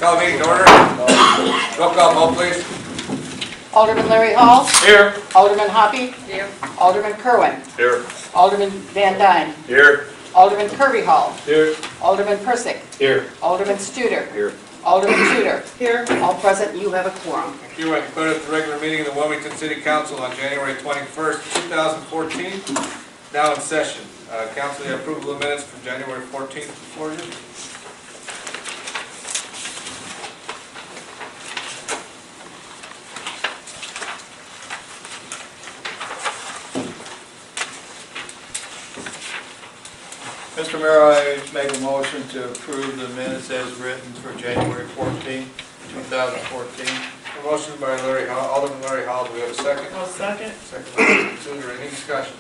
Call meeting to order. Roll call vote, please. Alderman Larry Hall. Here. Alderman Hoppy. Here. Alderman Kerwin. Here. Alderman Van Dyne. Here. Alderman Kirby Hall. Here. Alderman Persick. Here. Alderman Studer. Here. Alderman Tudor. Here. All present, you have a quorum. Thank you. I declare that the regular meeting of the Wilmington City Council on January 21st, 2014, now in session. Council, you have approval of minutes from January 14th before you. Mr. Mayor, I make a motion to approve the minutes as written for January 14, 2014. A motion by Larry Hall, Alderman Larry Hall. Do we have a second? I'll second. Second by Alderman Tudor. Any discussion?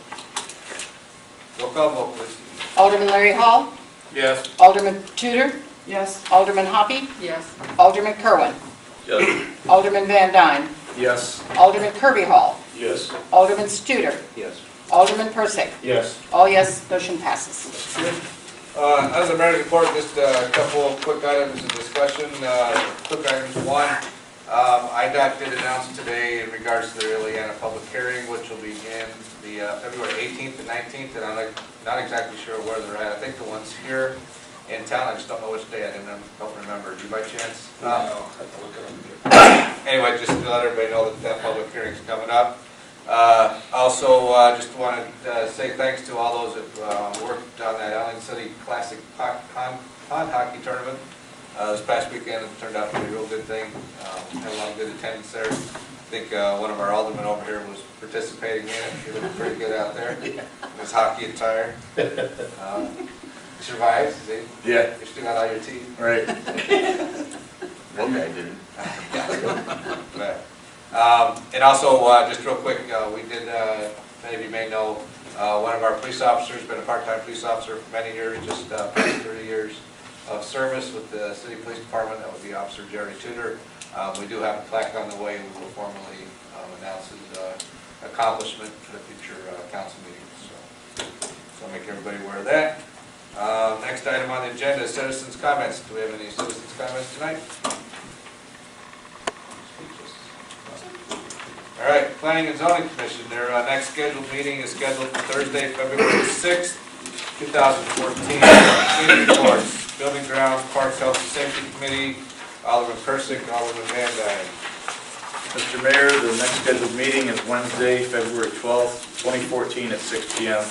Roll call vote, please. Alderman Larry Hall. Yes. Alderman Tudor. Yes. Alderman Hoppy. Yes. Alderman Kerwin. Yes. Alderman Van Dyne. Yes. Alderman Kirby Hall. Yes. Alderman Studer. Yes. Alderman Persick. Yes. All yes, motion passes. As a mayor's report, just a couple of quick items of discussion. Quick items. One, IDOT did announce today in regards to the Ileana public hearing, which will begin the February 18th and 19th, and I'm not exactly sure where they're at. I think the one's here in town. I just don't know which day. I don't remember. Do you by chance? No, I have to look it up. Anyway, just to let everybody know that that public hearing's coming up. Also, just wanted to say thanks to all those that worked on that Allen City Classic Pond Hockey Tournament. This past weekend it turned out to be a real good thing. Had a lot of good attendance there. I think one of our aldermen over here was participating in it. He looked pretty good out there in his hockey attire. Survived, see? Yeah. You still got all your teeth. Right. One guy didn't. But, and also, just real quick, we did, many of you may know, one of our police officers, been a part-time police officer for many years, just past 30 years of service with the city police department. That would be Officer Jerry Tudor. We do have a plaque on the way, and we will formally announce his accomplishment for the future council meetings. So I'll make everybody aware of that. Next item on the agenda is citizens' comments. Do we have any citizens' comments tonight? All right, Planning and Zoning Commission, their next scheduled meeting is scheduled for Thursday, February 6th, 2014. Community reports, Building Grounds, Parks, Health and Safety Committee, Alderman Persick, Alderman Van Dyne. Mr. Mayor, the next scheduled meeting is Wednesday, February 12th, 2014 at 6 p.m.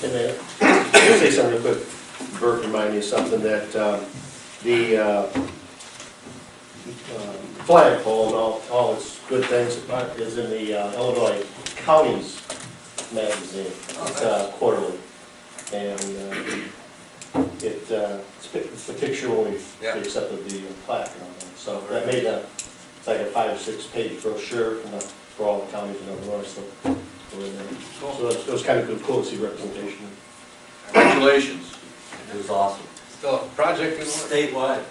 And then, I'll say something real quick. Bert reminded me of something that the flagpole and all its good things is in the Illinois Counties magazine. It's quarterly, and it's the picture when we accepted the plaque and all that. So that made it's like a 5 or 6 page brochure for all the counties in Illinois. So it was kind of cool to see representation. Congratulations. It was awesome. Still a project in work. Statewide.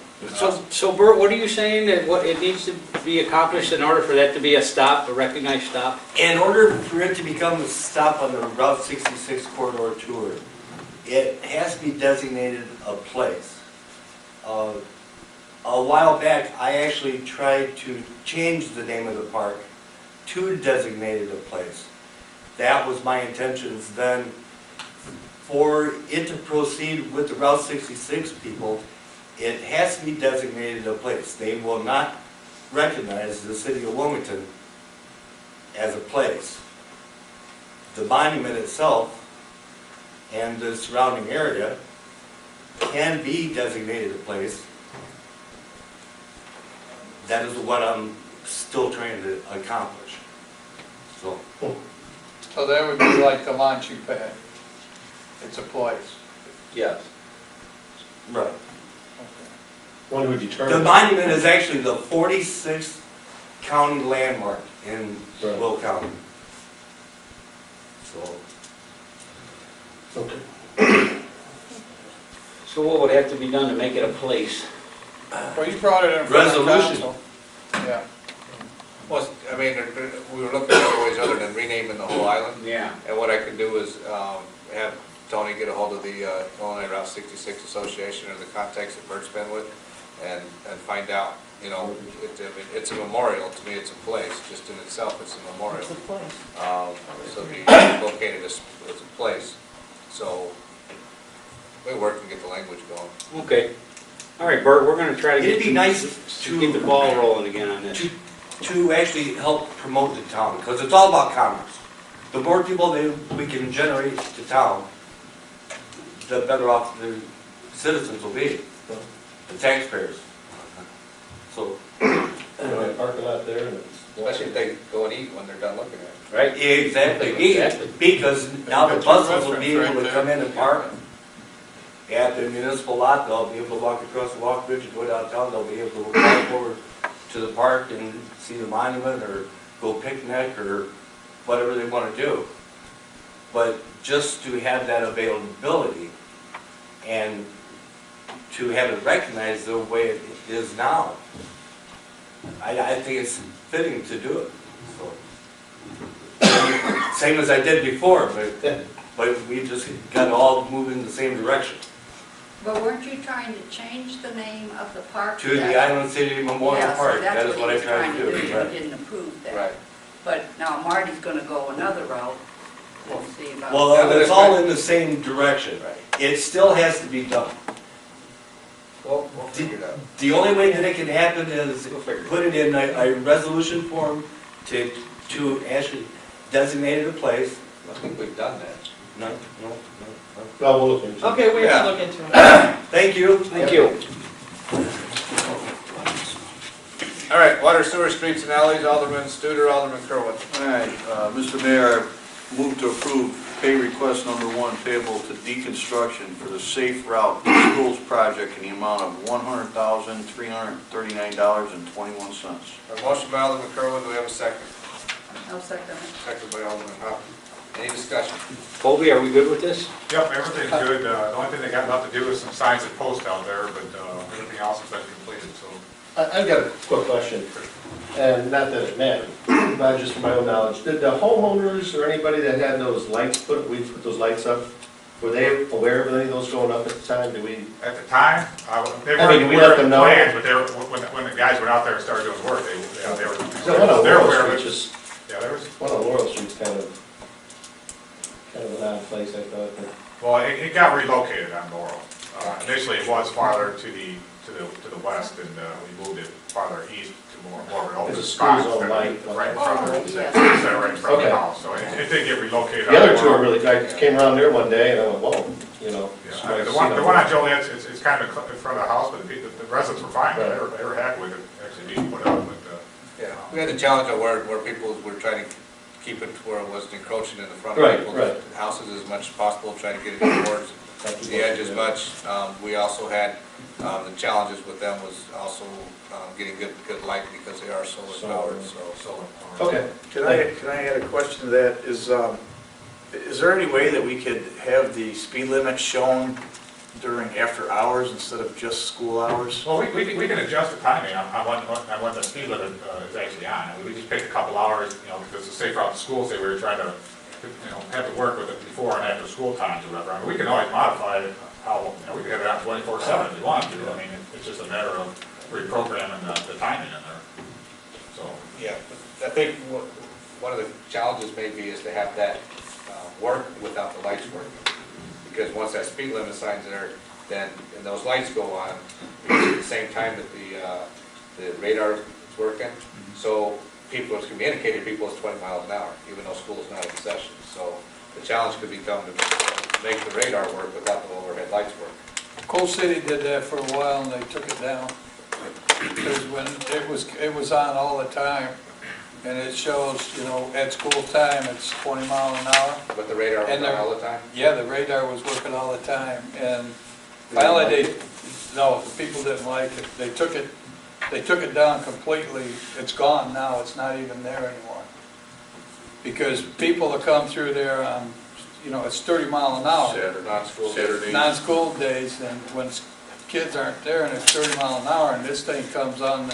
So Bert, what are you saying that what it needs to be accomplished in order for that to be a stop, a recognized stop? In order for it to become a stop on the Route 66 corridor tour, it has to be designated a place. A while back, I actually tried to change the name of the park to designated a place. That was my intentions then. For it to proceed with the Route 66 people, it has to be designated a place. They will not recognize the city of Wilmington as a place. The monument itself and the surrounding area can be designated a place. That is what I'm still trying to accomplish. So that would be like the launching pad. It's a place. Yes. Right. When would you determine? The monument is actually the 46th county landmark in Will County. So. Okay. So what would have to be done to make it a place? Well, you brought it in front of Resolution. council. Yeah. Well, I mean, we were looking at other ways other than renaming the whole island. Yeah. And what I can do is have Tony get a hold of the Illinois Route 66 Association or the contacts that Bert's been with, and find out, you know, I mean, it's a memorial, to me, it's a place, just in itself, it's a memorial. It's a place. So be located as a place, so we work and get the language going. Okay. All right, Bert, we're gonna try to get It'd be you- nice to get the ball rolling again on this. to actually help promote the town, because it's all about commerce. The more people that we can generate to town, the better off the citizens will be, the taxpayers. So, And a parking lot there, and it's. Especially if they go and eat when they're done looking at it. Right? exactly, Exactly. because now the Got two buses will be restaurants able to right come there. in and park at the municipal lot, they'll be able to walk across the walk bridge and go downtown, they'll be able to walk over to the park and see the monument, or go picnic, or whatever they want to do. But just to have that availability, and to have it recognized the way it is now, I think it's fitting to do it. So, same as I did before, but we just got all moving in the same direction. But weren't you trying to change the name of the park? To the Island City Memorial Yeah, so Park, that's that is what I he was tried trying to do. You Right. didn't approve that. Right. But now Marty's gonna go another route. We'll see about. Well, it's all in the same direction. Right. It still has to be done. We'll figure it out. The only way that it can happen is put it in a resolution form to actually designate a place. I think we've done that. No. Well, we'll look into it. Okay, we Yeah. can look into it. Thank you. Thank you. All right, water, sewer, streets, and alleys, Alderman Studer, Alderman Kerwin. All right, Mr. Mayor, I move to approve pay request number 1 payable to deconstruction for the Safe Route to Schools project in the amount of $100,339.21. A motion by Alderman Kerwin, do we have a second? I'll second it. Second by Alderman Hoppe. Any discussion? Colby, are we good with this? Yep, everything's good. The only thing they got left to do is some signs and posts out there, but everything else has been completed, so. I've got a quick question, and not that it matters, but just for my own knowledge. Did the homeowners or anybody that had those lights we put those lights up, were they aware of any of those going up at the time? Did we? At the time, they I mean, weren't we aware let of them the know. plans, but they were, when the guys went out there and started doing work, they were, So one on they're Laurel aware of Street, it. just, Yeah, there was, one on Laurel Street's kind of an odd place, I thought. but- well, it got relocated on Laurel. Initially, it was farther to the west, and we moved it farther east to more of an open It's a spot. school zone light. Right in front of Oh, it. yes. Instead of right in front of the Okay. house, so it did get relocated. The on other two are Laurel. really, I came around there one day and I went, whoa, you know. Yeah, it's I mean, nice the to one, see the them. one on Joliet's, it's kind of in front of the house, but the residents were fine, Right. they were happy with it, actually being put up, but, Yeah, we had the challenge of where people were trying to keep it to where it wasn't encroaching in the front of Right, people's right. houses as much as possible, trying to get it in towards the edge as much. We also had, the challenges with them was also getting good light because they are solar powered, so. Okay. Can I add a question to that? Is there any way that we could have the speed limit shown during after hours instead of just school hours? well, we can adjust the timing on when the speed limit is actually on. I mean, we just picked a couple hours, because the safe route to school, say we were trying to, have to work with it before and after school times or whatever. I mean, we can always modify it, we can have it on 24/7 if we want to. I mean, it's just a matter of reprogramming the timing in there, so. Yeah, but I think one of the challenges maybe is to have that work without the lights working. Because once that speed limit sign's there, then, and those lights go on, at the same time that the radar is working. So people, it's going to be indicating people it's 20 miles an hour, even though school is not in session. So the challenge could become to make the radar work without the overhead lights work. Coal City did that for a while and they took it down. Because when it was on all the time and it shows, at school time, it's 20 miles an hour. But the radar was And on they're- all the time? Yeah, the radar was working all the time, and finally the people didn't like it. They took it down completely. It's gone now, it's not even there anymore. Because people that come through there on, it's 30 miles an hour. Non-school. Non-school days, and when kids aren't there and it's 30 miles an hour, and this thing comes on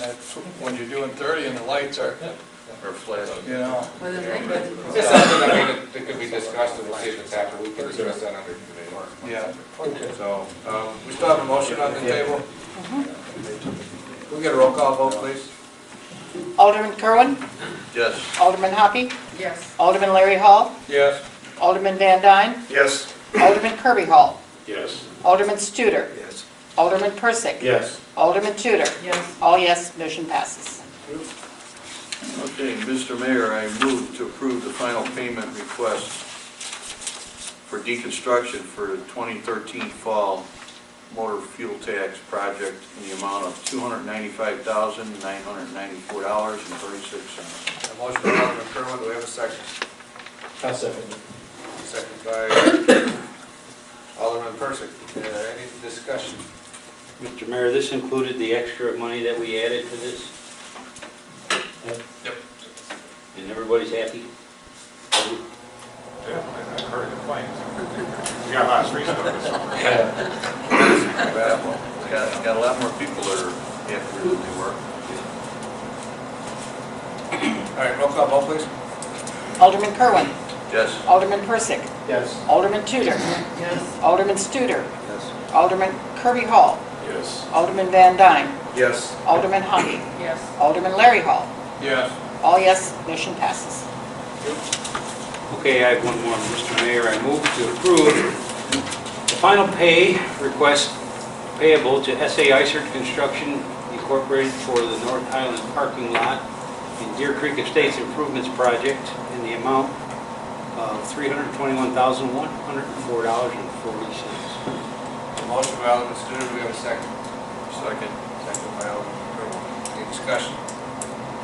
when you're doing 30 and the lights are, Or flash. Well, then they better- It's something, that could be discussed, and we'll see if it's happened, we can discuss that under committee. yeah. So, we still have a motion on the table? Can we get a roll call vote, please? Alderman Kerwin. Yes. Alderman Hoppy. Yes. Alderman Larry Hall. Yes. Alderman Van Dyne. Yes. Alderman Kirby Hall. Yes. Alderman Studer. Yes. Alderman Persick. Yes. Alderman Tudor. Yes. All yes, motion passes. Okay, Mr. Mayor, I move to approve the final payment request for deconstruction for the 2013 fall motor fuel tax project in the amount of $295,994.36. A motion by Alderman Kerwin, do we have a second? I'll second it. Second by Alderman Persick. Any discussion? Mr. Mayor, this included the extra money that we added to this? Yep. And everybody's happy? Yeah, I've heard complaints. We got a lot of streets though this summer. Got a lot more people that are happier than they were. All right, roll call vote, please. Alderman Kerwin. Yes. Alderman Persick. Yes. Alderman Tudor. Yes. Alderman Studer. Yes. Alderman Kirby Hall. Yes. Alderman Van Dyne. Yes. Alderman Hoppy. Yes. Alderman Larry Hall. Yes. All yes, motion passes. Okay, I have one more, Mr. Mayor. I move to approve the final pay request payable to SA Isert Construction Incorporated for the North Highlands parking lot in Deer Creek Estates Improvements Project in the amount of $321,104.40. Motion by Alderman Studer, do we have a second? Second. Second by Alderman Kerwin. Any discussion?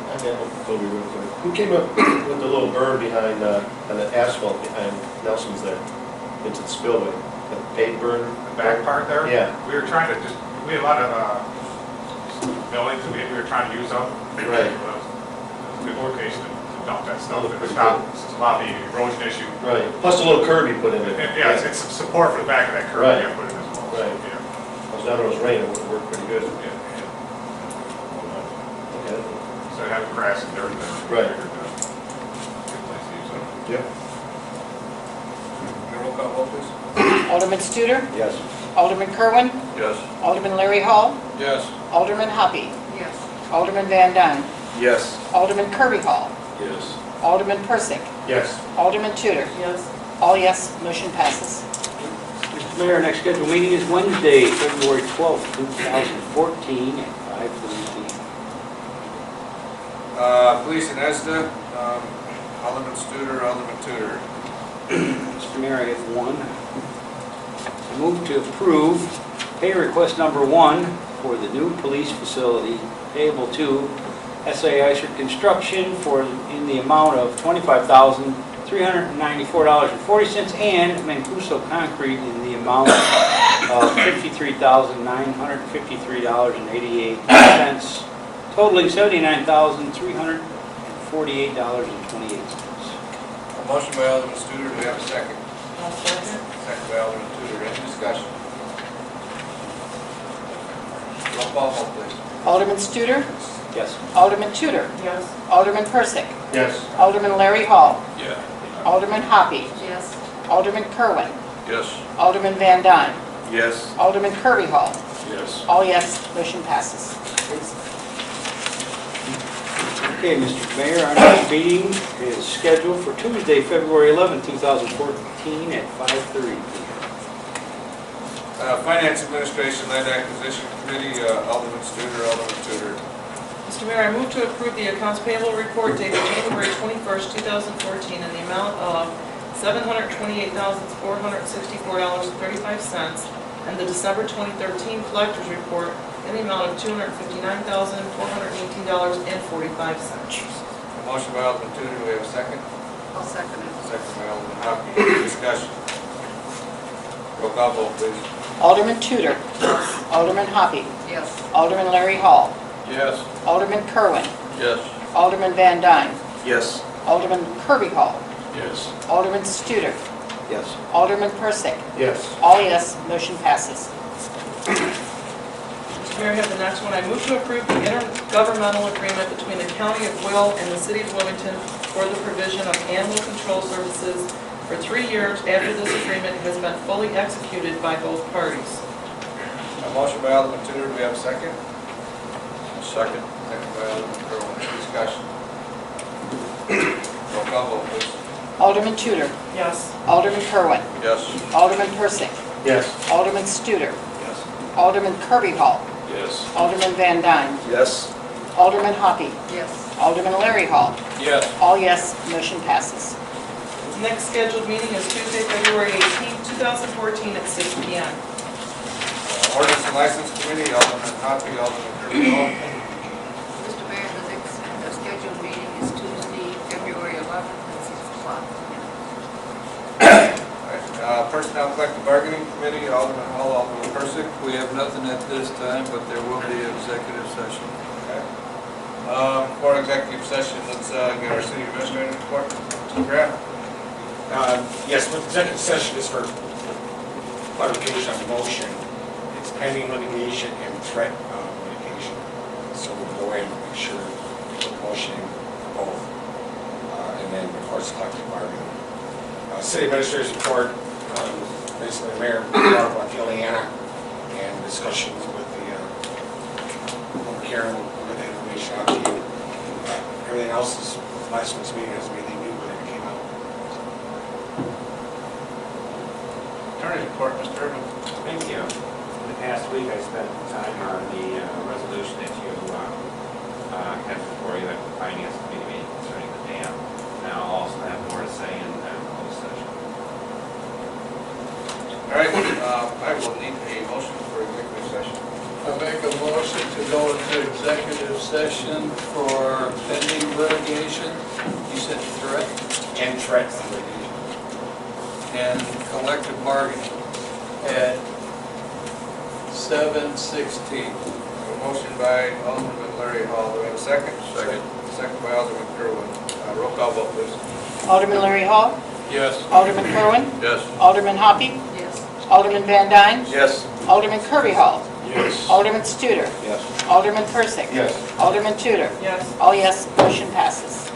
I got one for Toby real quick. Who came up with the little berm behind, on the asphalt behind Nelson's there, into the spillway? The paved berm? The back part there? Yeah. We were trying to just, we had a lot of buildings that we were trying to use up. Right. It was a good location to dump that stuff. It's not, it's a lot of the erosion issue. Right. Plus the little curb you put in it. Yeah, it's some support for the back of that curb Right. we put in as well. Right. Yeah. I was down there, it was raining, it worked pretty good. Yeah, yeah. Okay. So it had grass and dirt there. Right. Good place to use it. Yep. Can we roll call vote, please? Alderman Studer. Yes. Alderman Kerwin. Yes. Alderman Larry Hall. Yes. Alderman Hoppy. Yes. Alderman Van Dyne. Yes. Alderman Kirby Hall. Yes. Alderman Persick. Yes. Alderman Tudor. Yes. All yes, motion passes. Mr. Mayor, next scheduled meeting is Wednesday, February 12th, 2014 at 5:30 p.m. Police and ESDA, Alderman Studer, Alderman Tudor. Mr. Mayor, I have one. I move to approve pay request number 1 for the new police facility payable to SA Isert Construction in the amount of $25,394.40 and Mancuso Concrete in the amount of $53,953.88, totaling $79,348.28. A motion by Alderman Studer, do we have a second? I'll second. Second by Alderman Tudor, any discussion? Roll call vote, please. Alderman Studer. Yes. Alderman Tudor. Yes. Alderman Persick. Yes. Alderman Larry Hall. Yeah. Alderman Hoppy. Yes. Alderman Kerwin. Yes. Alderman Van Dyne. Yes. Alderman Kirby Hall. Yes. All yes, motion passes. Okay, Mr. Mayor, our next meeting is scheduled for Tuesday, February 11, 2014 at 5:30 p.m. Finance Administration Land Acquisition Committee, Alderman Studer, Alderman Tudor. Mr. Mayor, I move to approve the accounts payable report dated January 21st, 2014 in the amount of $728,464.35 and the December 2013 collector's report in the amount of $259,418.45. A motion by Alderman Tudor, do we have a second? I'll second it. Second by Alderman Hoppy, any discussion? Roll call vote, please. Alderman Tudor. Alderman Hoppy. Yes. Alderman Larry Hall. Yes. Alderman Kerwin. Yes. Alderman Van Dyne. Yes. Alderman Kirby Hall. Yes. Alderman Studer. Yes. Alderman Persick. Yes. All yes, motion passes. Mr. Mayor, I have the next one. I move to approve the intergovernmental agreement between the County of Will and the City of Wilmington for the provision of animal control services for 3 years after this agreement has been fully executed by both parties. A motion by Alderman Tudor, do we have a second? Second. Second by Alderman Kerwin. Any discussion? Roll call vote, please. Alderman Tudor. Yes. Alderman Kerwin. Yes. Alderman Persick. Yes. Alderman Studer. Yes. Alderman Kirby Hall. Yes. Alderman Van Dyne. Yes. Alderman Hoppy. Yes. Alderman Larry Hall. Yes. All yes, motion passes. Next scheduled meeting is Tuesday, February 18th, 2014 at 6 p.m. Ordinance and License Committee, Alderman Hoppy, Alderman Kirby Hall. Mr. Mayor, the scheduled meeting is Tuesday, February 11th at 6 o'clock. Personnel Collective Bargaining Committee, Alderman Hall, Alderman Persick. We have nothing at this time, but there will be an executive session. Okay. For executive session, let's get our city administrator report. Mr. Graham. Yes, the executive session is for clarification of the motion. It's pending litigation and threat litigation. So we'll go ahead and make sure we put the motion in for both. And then, of course, collective bargaining. City administrator's report, basically the mayor brought up on Ileana and discussions with the public hearing, we'll get the information out to you. Everything else is, last month's meeting has anything new when it came out. Attorney's report, Mr. Urban. Thank you. In the past week, I spent time on the resolution that you have before you at the Finance Committee meeting concerning the dam. Now I'll also have more to say in closed session. All right, I will need a motion for executive session. I make a motion to go into executive session for pending litigation, you said threat, And threats litigation. and collective bargaining at 7:16. A motion by Alderman Larry Hall. Do we have a second? Second. Second by Alderman Kerwin. Roll call vote, please. Alderman Larry Hall. Yes. Alderman Kerwin. Yes. Alderman Hoppy. Yes. Alderman Van Dyne. Yes. Alderman Kirby Hall. Yes. Alderman Studer. Yes. Alderman Persick. Yes. Alderman Tudor. Yes. All yes, motion passes.